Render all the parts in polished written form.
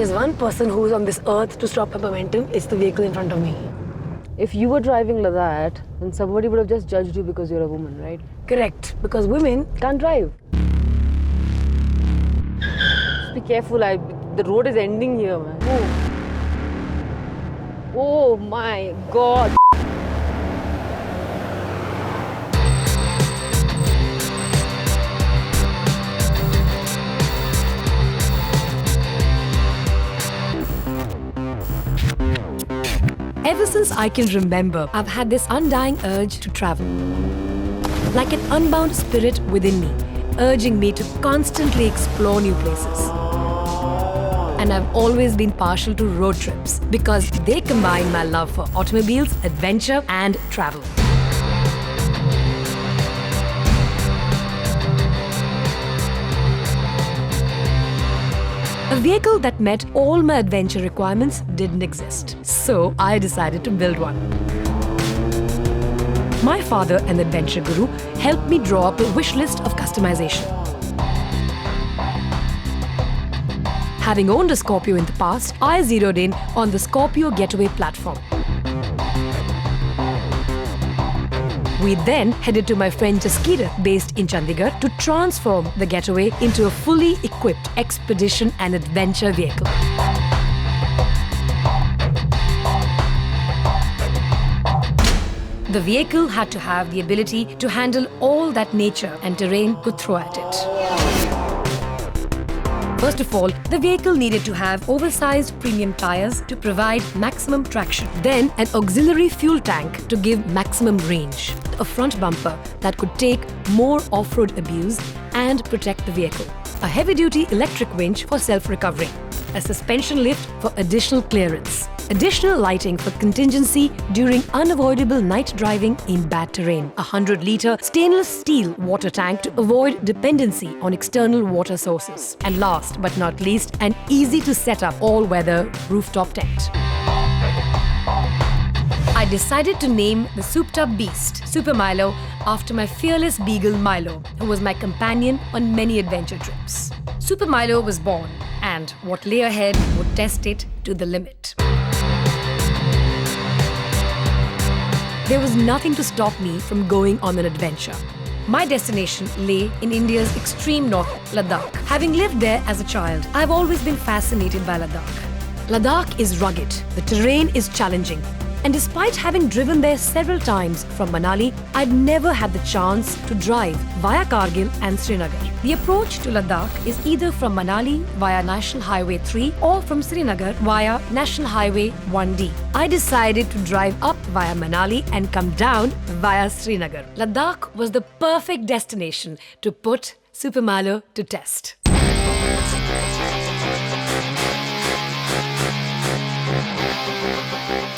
there's one person who's on this earth to stop my momentum, it's the vehicle in front of me. If you were driving Ladakh, then somebody would have just judged you because you're a woman, right? Correct, because women Can't drive. Just be careful. The road is ending here, man. Oh my God. Ever since I can remember, I've had this undying urge to travel. Like an unbound spirit within me, urging me to constantly explore new places. And I've always been partial to road trips because they combine my love for automobiles, adventure, and travel. A vehicle that met all my adventure requirements didn't exist, so I decided to build one. My father, an adventure guru, helped me draw up a wish list of customization. Having owned a Scorpio in the past, I zeroed in on the Scorpio Getaway platform. We then headed to my friend Jaskirat, based in Chandigarh, to transform the Getaway into a fully equipped expedition and adventure vehicle. The vehicle had to have the ability to handle all that nature and terrain could throw at it. First of all, the vehicle needed to have oversized premium tires to provide maximum traction. Then, an auxiliary fuel tank to give maximum range. A front bumper that could take more off-road abuse and protect the vehicle. A heavy-duty electric winch for self-recovery. A suspension lift for additional clearance. Additional lighting for contingency during unavoidable night driving in bad terrain. A 100-litre stainless steel water tank to avoid dependency on external water sources. And last but not least, an easy-to-set-up all-weather rooftop tent. I decided to name the souped-up beast, Super Milo, after my fearless beagle Milo, who was my companion on many adventure trips. Super Milo was born, and what lay ahead would test it to the limit. There was nothing to stop me from going on an adventure. My destination lay in India's extreme north, Ladakh. Having lived there as a child, I've always been fascinated by Ladakh. Ladakh is rugged, the terrain is challenging, and despite having driven there several times from Manali, I'd never had the chance to drive via Kargil and Srinagar. The approach to Ladakh is either from Manali via National Highway 3 or from Srinagar via National Highway 1D. I decided to drive up via Manali and come down via Srinagar. Ladakh was the perfect destination to put Super Milo to test.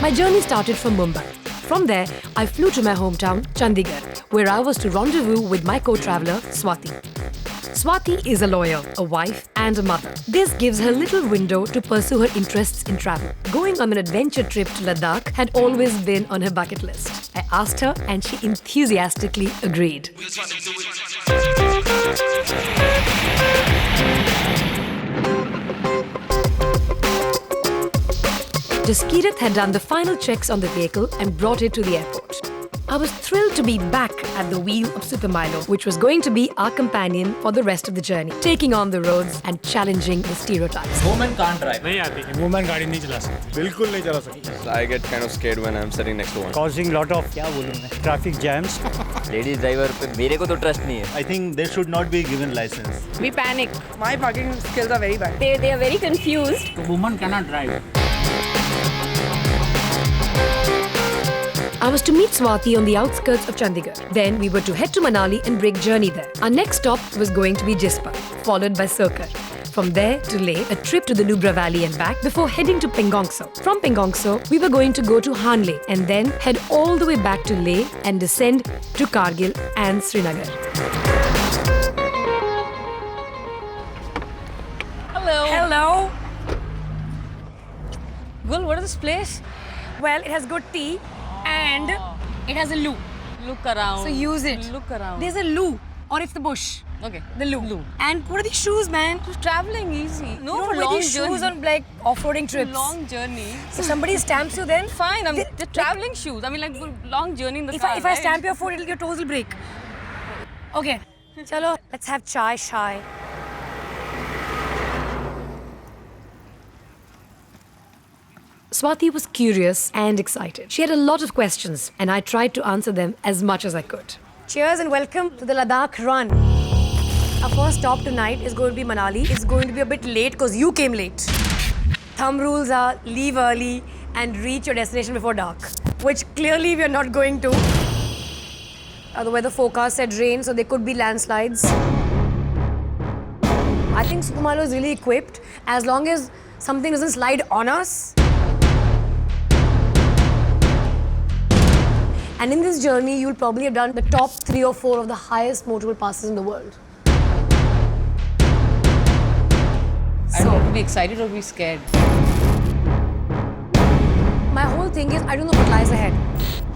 My journey started from Mumbai. From there, I flew to my hometown, Chandigarh, where I was to rendezvous with my co-traveller, Swati. Swati is a lawyer, a wife, and a mother. This gives her little window to pursue her interests in travel. Going on an adventure trip to Ladakh had always been on her bucket list. I asked her, and she enthusiastically agreed. Jaskirat had done the final checks on the vehicle and brought it to the airport. I was thrilled to be back at the wheel of Super Milo, which was going to be our companion for the rest of the journey, taking on the roads and challenging the stereotypes. Women can't drive. नहीं आती woman गाड़ी नहीं चला सकती बिल्कुल नहीं चला सकती I get kind of scared when I'm sitting next to one. causing lot of क्या बोलूँ मैं traffic jams लेडीज ड्राइवर पे मेरे को तो ट्रस्ट नहीं है. I think they should not be given license. We panic. My parking skills are very bad. They are very confused. woman cannot drive. I was to meet Swati on the outskirts of Chandigarh. Then we were to head to Manali and break journey there. Our next stop was going to be Jispa, followed by Sirkar. From there to Leh, a trip to the Nubra Valley and back before heading to Pengongso. From Pengongso, we were going to go to Hanle and then head all the way back to Leh and descend to Kargil and Srinagar. Hello. Hello. Well, what is this place? Well, it has good tea and it has a loo. Look around. So use it. Look around. There's a loo. or it's the bush. Okay. The loop. And what are these shoes, man? Traveling easy. No, You for don't wear long these shoes journey. on like off-roading trips. Long journey. So somebody stamps you then? Fine. I mean, Th- the traveling shoes. I mean, like long journey in the If car. I right? stamp your foot, your toes will break. Okay. Chalo, let's have chai shai. Swati was curious and excited. She had a lot of questions, and I tried to answer them as much as I could. Cheers and welcome to the Ladakh run. Our first stop tonight is going to be Manali. It's going to be a bit late because you came late. Thumb rules are leave early and reach your destination before dark, which clearly we are not going to. The weather forecast said rain, so there could be landslides. I think Sukumalo is really equipped as long as something doesn't slide on us. And in this journey, you'll probably have done the top 3 or 4 of the highest motorable passes in the world. I don't know to be excited or be scared. My whole thing is, I don't know what lies ahead.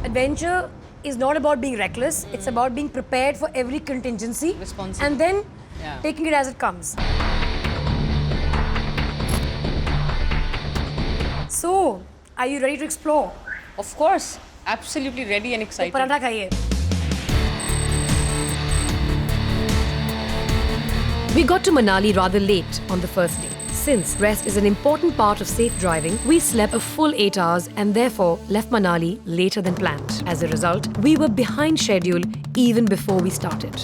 Adventure is not about being reckless. It's about being prepared for every contingency. Responsible. And then Yeah. taking it as it comes. So, are you ready to explore? Of course. Absolutely ready and excited. Paratha khaiye. We got to Manali rather late on the first day. Since rest is an important part of safe driving, we slept a full 8 hours and therefore left Manali later than planned. As a result, we were behind schedule even before we started.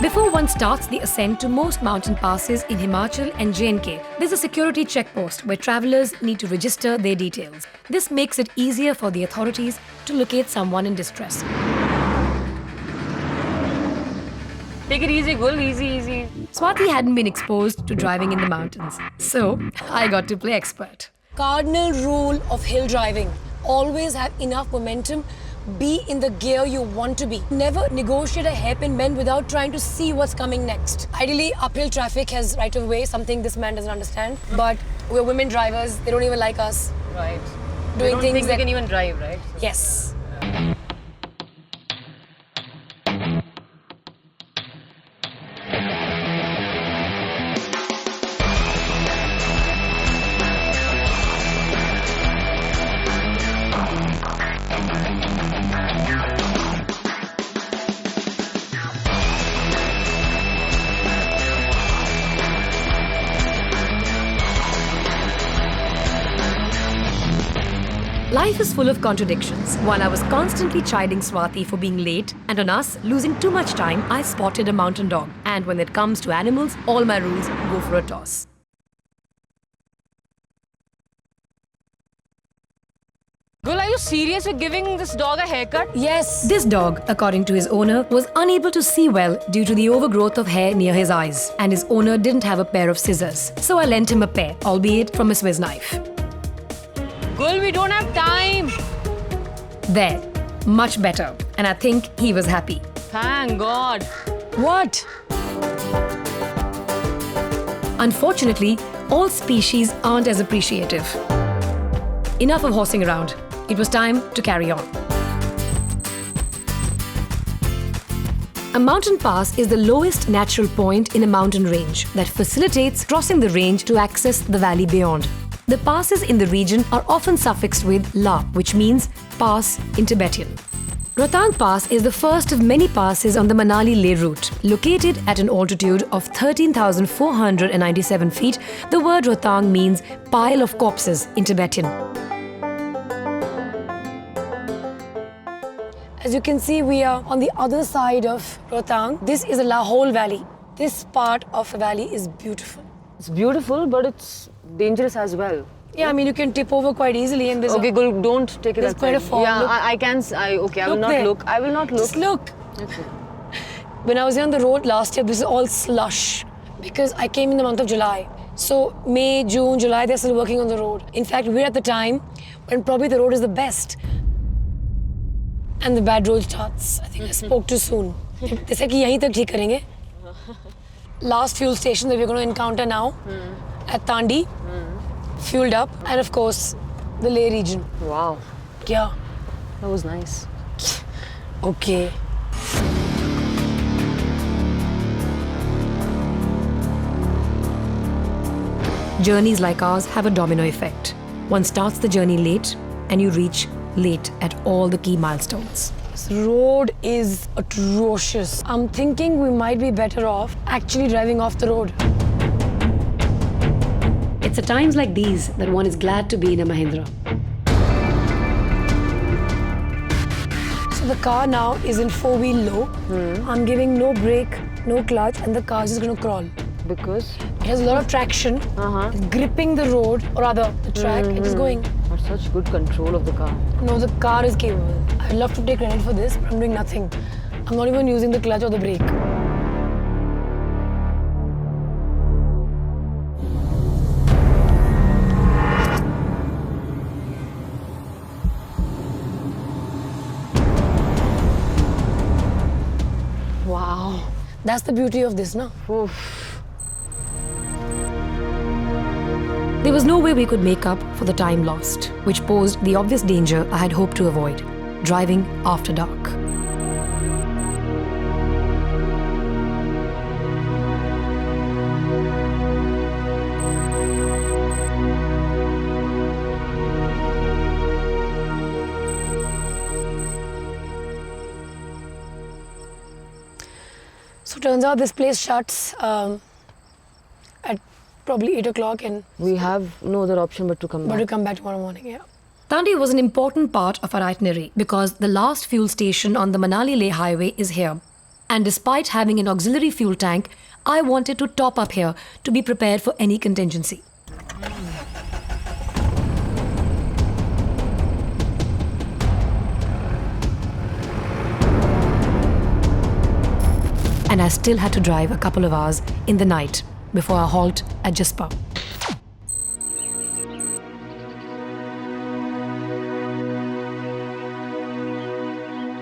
Before one starts the ascent to most mountain passes in Himachal and J&K, there's a security checkpost where travelers need to register their details. This makes it easier for the authorities to locate someone in distress. Take it easy, Gul. Easy, easy. Swati hadn't been exposed to driving in the mountains, so I got to play expert. Cardinal rule of hill driving: always have enough momentum. Be in the gear you want to be. Never negotiate a hairpin bend without trying to see what's coming next. Ideally, uphill traffic has right of way, something this man doesn't understand. But we're women drivers, they don't even like us Right. doing don't things think that... we can even drive, right? Yes. Life is full of contradictions. While I was constantly chiding Swati for being late and on us losing too much time, I spotted a mountain dog. And when it comes to animals, all my rules go for a toss. Gul, are you serious? You're giving this dog a haircut? Yes. This dog, according to his owner, was unable to see well due to the overgrowth of hair near his eyes. And his owner didn't have a pair of scissors. So I lent him a pair, albeit from a Swiss knife. Gul, we don't have time. There. Much better. And I think he was happy. Thank God. What? Unfortunately, all species aren't as appreciative. Enough of horsing around. It was time to carry on. A mountain pass is the lowest natural point in a mountain range that facilitates crossing the range to access the valley beyond. The passes in the region are often suffixed with La, which means pass in Tibetan. Rohtang Pass is the first of many passes on the Manali-Leh route. Located at an altitude of 13,497 feet, the word Rohtang means pile of corpses in Tibetan. As you can see, we are on the other side of Rohtang. This is a Lahore Valley. This part of the valley is beautiful. It's beautiful, but it's dangerous as well. Yeah, I mean, you can tip over quite easily and there's Okay, Gul, don't take it There's that quite a side. fall. Yeah, Look. I can. Okay, I will Look not there. look. I will not look. Just look. Okay. When I was here on the road last year, this is all slush because I came in the month of July. So May, June, July, they're still working on the road. In fact, we're at the time when probably the road is the best. And the bad road starts. I think I spoke too soon. They said कि यहीं तक ठीक करेंगे. last fuel station that we're going to encounter now at Tandi. Fueled up, and of course, the Leh region. Wow, Yeah. that was nice. Okay. Journeys like ours have a domino effect. One starts the journey late, and you reach late at all the key milestones. This road is atrocious. I'm thinking we might be better off actually driving off the road. It's at times like these that one is glad to be in a Mahindra. So the car now is in 4-wheel low. I'm giving no brake, no clutch, and the car is just going to crawl. Because It has a lot of traction, it's gripping the road, or rather the track, it is going. got such good control of the car. No, the car is capable. I'd love to take credit for this, but I'm doing nothing. I'm not even using the clutch or the brake. Wow. That's the beauty of this, no? Oof. There was no way we could make up for the time lost, which posed the obvious danger I had hoped to avoid, driving after dark. So turns out this place shuts at probably 8 o'clock, and We have no other option but to come but back. to come back tomorrow morning, yeah. Tandi was an important part of our itinerary because the last fuel station on the Manali-Leh highway is here. And despite having an auxiliary fuel tank, I wanted to top up here to be prepared for any contingency. And I still had to drive a couple of hours in the night before our halt at Jispa.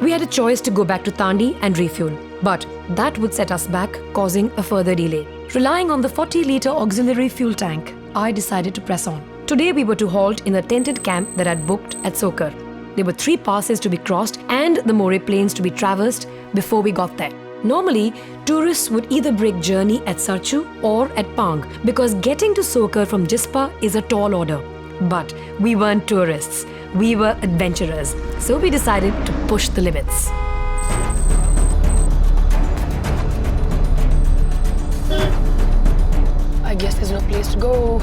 We had a choice to go back to Tandi and refuel, but that would set us back, causing a further delay. Relying on the 40-litre auxiliary fuel tank, I decided to press on. Today we were to halt in a tented camp that I'd booked at Sokar. There were 3 passes to be crossed and the Moreh Plains to be traversed before we got there. Normally, tourists would either break journey at Sarchu or at Pang because getting to Sokar from Jispa is a tall order. But we weren't tourists, we were adventurers, so we decided to push the limits. I guess there's no place to go.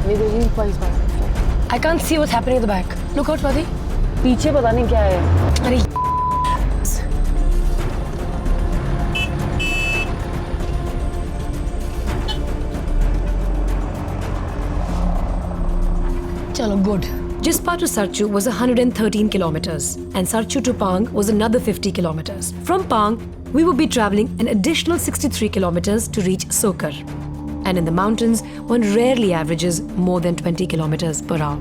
ये देखिए price I can't see what's happening at the back. Look out, Swati. पीछे पता नहीं क्या है. अरे Chalo, good. Jispa to Sarchu was 113 kilometers and Sarchu to Pang was another 50 kilometers. From Pang, we would be traveling an additional 63 kilometers to reach Sokar. And in the mountains, one rarely averages more than 20 kilometers per hour.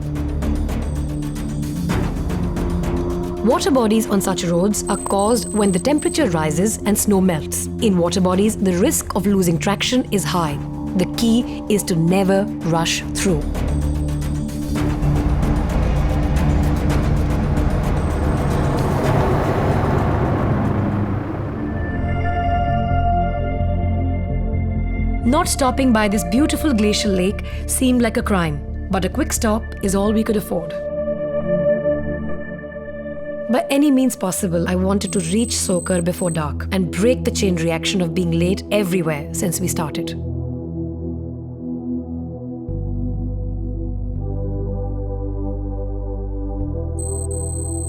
Water bodies on such roads are caused when the temperature rises and snow melts. In water bodies, the risk of losing traction is high. The key is to never rush through. Not stopping by this beautiful glacial lake seemed like a crime, but a quick stop is all we could afford. By any means possible, I wanted to reach Sokar before dark and break the chain reaction of being late everywhere since we started.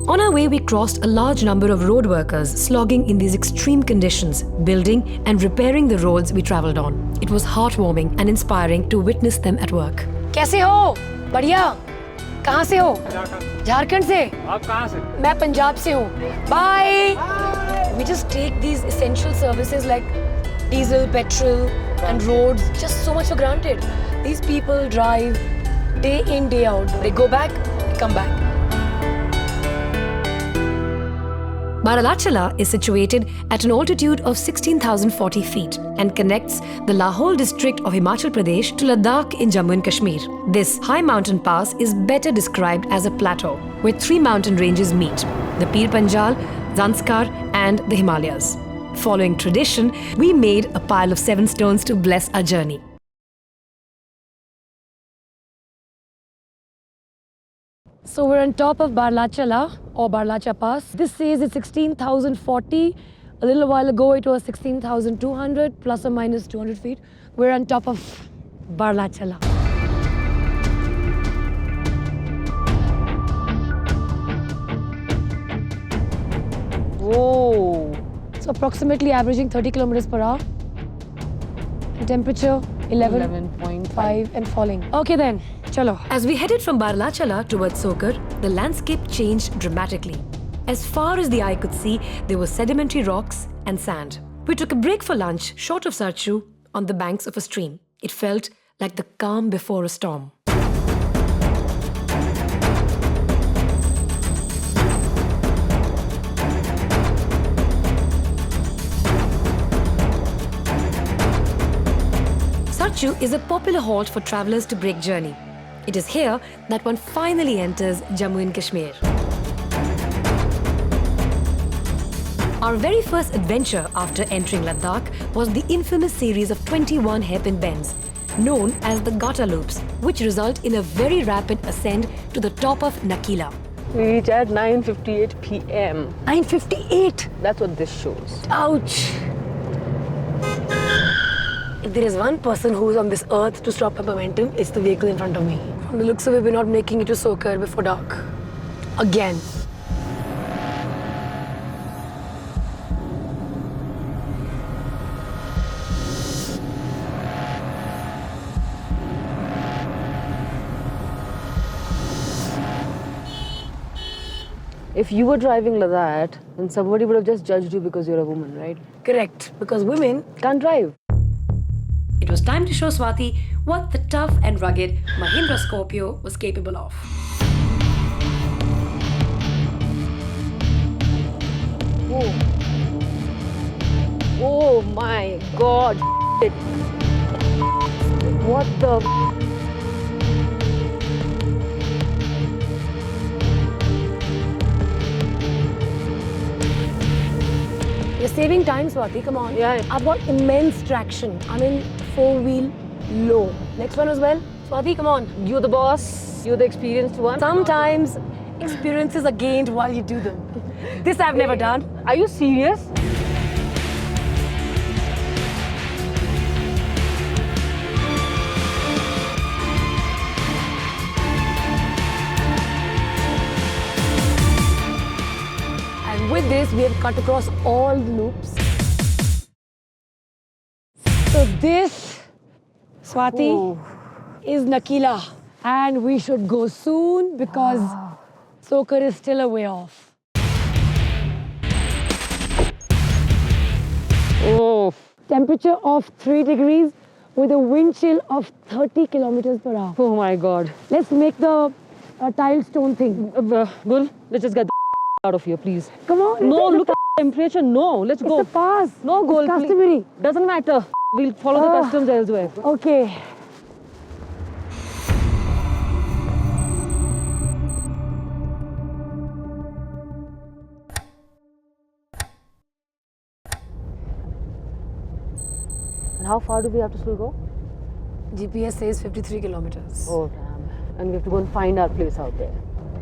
On our way, we crossed a large number of road workers slogging in these extreme conditions, building and repairing the roads we travelled on. It was heartwarming and inspiring to witness them at work. कैसे हो? बढ़िया? कहाँ से हो? झारखंड से? आप कहाँ से? मैं पंजाब से हूँ. Bye. We just take these essential services like diesel, petrol, and roads just so much for granted. These people drive day in, day out. They go back, they come back. Baralachala is situated at an altitude of 16,040 feet and connects the Lahore district of Himachal Pradesh to Ladakh in Jammu and Kashmir. This high mountain pass is better described as a plateau where three mountain ranges meet: the Pir Panjal, Zanskar and the Himalayas. Following tradition, we made a pile of 7 stones to bless our journey. So we're on top of Baralachala or Baralacha Pass. This says it's 16,040. A little while ago it was 16,200 plus or minus 200 feet. We're on top of Baralachala. Whoa! So approximately averaging 30 kilometers per hour. Temperature 11.5 and falling. Okay then, chalo. As we headed from Baralachala towards Sokar, the landscape changed dramatically. As far as the eye could see, there were sedimentary rocks and sand. We took a break for lunch short of Sarchu on the banks of a stream. It felt like the calm before a storm. Sarchu is a popular halt for travellers to break journey. It is here that one finally enters Jammu and Kashmir. Our very first adventure after entering Ladakh was the infamous series of 21 hairpin bends, known as the Gata loops, which result in a very rapid ascent to the top of Nakila. We reach at 9:58 p.m. 9:58! That's what this shows. Ouch! If there is one person who is on this earth to stop my momentum, it's the vehicle in front of me. From the looks of it, we're not making it to Sokar before dark. Again. If you were driving Ladakh, then somebody would have just judged you because you're a woman, right? Correct, because women Can't drive. It was time to show Swati what the tough and rugged Mahindra Scorpio was capable of. Oh. Oh my God. What the? You're saving time, Swati, come on. Yeah. I've got immense traction. I'm in 4-wheel low. Next one as well. Swati, come on. You're the boss. You're the experienced one. Sometimes experiences are gained while you do them. This I've never done. Are you serious? And with this, we have cut across all the loops. So this, Swati, is Nakila. And we should go soon because Sokar is still a way off. Oh. Temperature of 3 degrees with a wind chill of 30 kilometers per hour. Oh my God. Let's make the tile stone thing. Gul, let's just get the out of here, please. Come on. No, look at the temperature. No, let's go. It's a pass. No, Gul, It's customary. please. Doesn't matter. We'll follow the customs elsewhere. Okay. And how far do we have to still go? GPS says 53 kilometers. Oh, damn. And we have to go and find our place out there.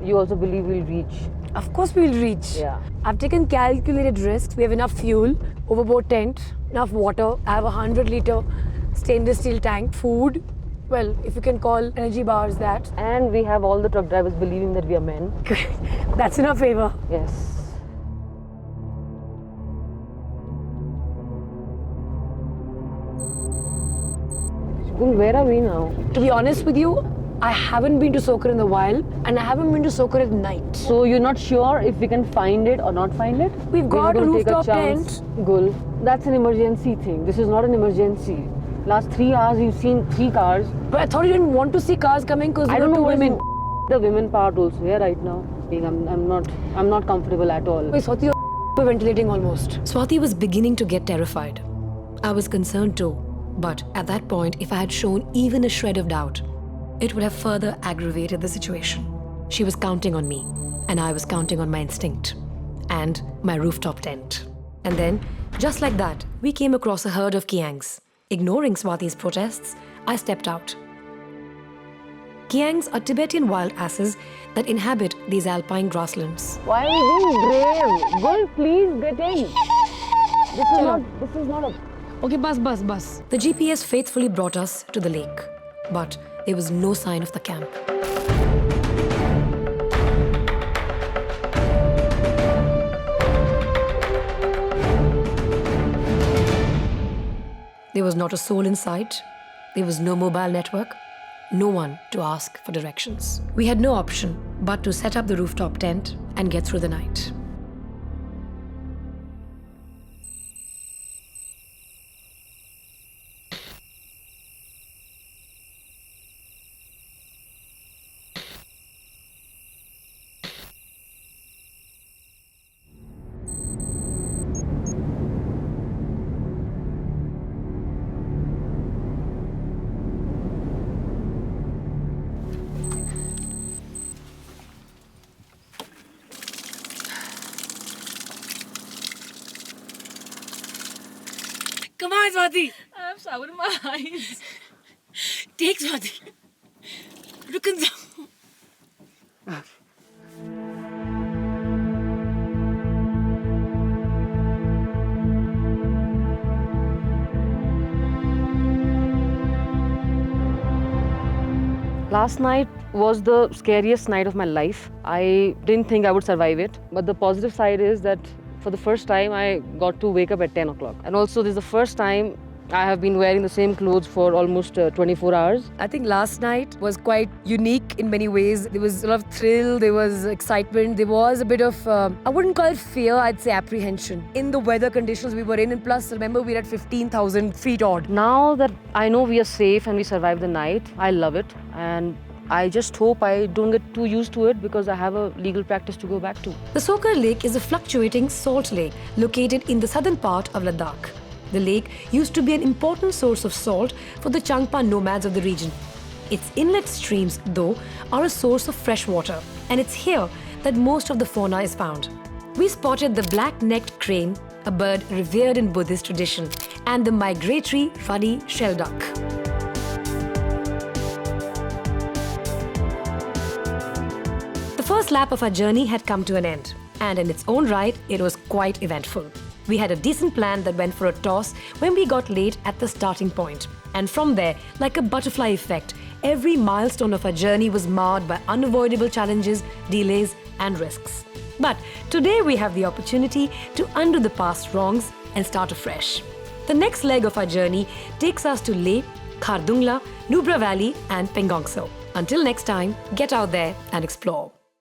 You also believe we'll reach? Of course we'll reach. Yeah. I've taken calculated risks. We have enough fuel, overboard tent, enough water. I have a 100-liter stainless steel tank, food. Well, if you can call energy bars that. And we have all the truck drivers believing that we are men. That's in our favor. Yes. Gul, where are we now? To be honest with you, I haven't been to Sokar in a while and I haven't been to Sokar at night. So you're not sure if we can find it or not find it? We've got a We're gonna take rooftop chance. Gul, that's an emergency thing. This is not an emergency. Last 3 hours, you've seen 3 cars. But I thought you didn't want to see cars coming because I don't know women. The women part also here right now. I'm not comfortable at all. Wait, Swati, you're hyperventilating almost. Swati was beginning to get terrified. I was concerned too, but at that point, if I had shown even a shred of doubt, it would have further aggravated the situation. She was counting on me, and I was counting on my instinct and my rooftop tent. And then, just like that, we came across a herd of Kiangs. Ignoring Swati's protests, I stepped out. Kiangs are Tibetan wild asses that inhabit these alpine grasslands. Why are you being brave? Gul, please get in. This is not a... Okay, bus. The GPS faithfully brought us to the lake, but there was no sign of the camp. There was not a soul in sight. There was no mobile network. No one to ask for directions. We had no option but to set up the rooftop tent and get through the night. Come on, Swati. I have sour in my eyes. Take Swati. Look in the... Last night was the scariest night of my life. I didn't think I would survive it. But the positive side is that for the first time, I got to wake up at 10 o'clock. And also, this is the first time I have been wearing the same clothes for almost 24 hours. I think last night was quite unique in many ways. There was a lot of thrill, there was excitement, there was a bit of, I wouldn't call it fear, I'd say apprehension. In the weather conditions we were in, and plus remember we're at 15,000 feet odd. Now that I know we are safe and we survived the night, I love it. And I just hope I don't get too used to it because I have a legal practice to go back to. The Sokar Lake is a fluctuating salt lake located in the southern part of Ladakh. The lake used to be an important source of salt for the Changpa nomads of the region. Its inlet streams, though, are a source of fresh water, and it's here that most of the fauna is found. We spotted the black-necked crane, a bird revered in Buddhist tradition, and the migratory ruddy shelduck. The first lap of our journey had come to an end, and in its own right, it was quite eventful. We had a decent plan that went for a toss when we got late at the starting point. And from there, like a butterfly effect, every milestone of our journey was marred by unavoidable challenges, delays, and risks. But today we have the opportunity to undo the past wrongs and start afresh. The next leg of our journey takes us to Leh, Khardungla, Nubra Valley, and Pengongso. Until next time, get out there and explore.